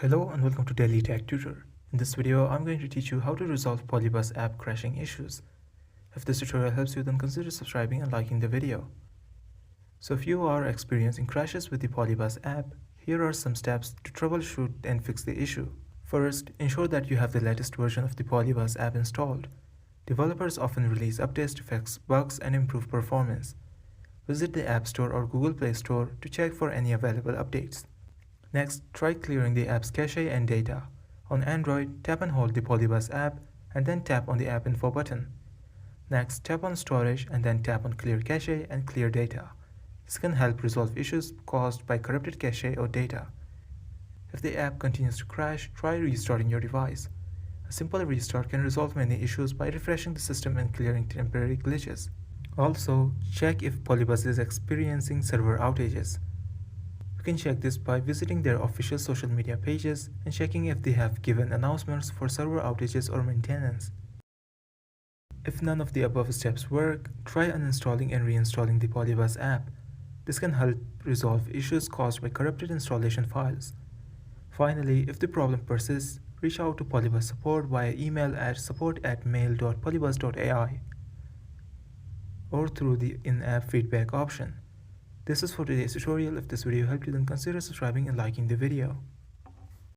Hello and welcome to Daily Tech Tutor. In this video, I'm going to teach you how to resolve PolyBuzz app crashing issues. If this tutorial helps you, then consider subscribing and liking the video. So if you are experiencing crashes with the PolyBuzz app, here are some steps to troubleshoot and fix the issue. First, ensure that you have the latest version of the PolyBuzz app installed. Developers often release updates to fix bugs and improve performance. Visit the App Store or Google Play Store to check for any available updates. Next, try clearing the app's cache and data. On Android, tap and hold the PolyBuzz app and then tap on the App Info button. Next, tap on Storage and then tap on Clear Cache and Clear Data. This can help resolve issues caused by corrupted cache or data. If the app continues to crash, try restarting your device. A simple restart can resolve many issues by refreshing the system and clearing temporary glitches. Also, check if PolyBuzz is experiencing server outages. You can check this by visiting their official social media pages and checking if they have given announcements for server outages or maintenance. If none of the above steps work, try uninstalling and reinstalling the PolyBuzz app. This can help resolve issues caused by corrupted installation files. Finally, if the problem persists, reach out to PolyBuzz support via email at support@mail.polybuzz.ai or through the in-app feedback option. This is for today's tutorial. If this video helped you, then consider subscribing and liking the video.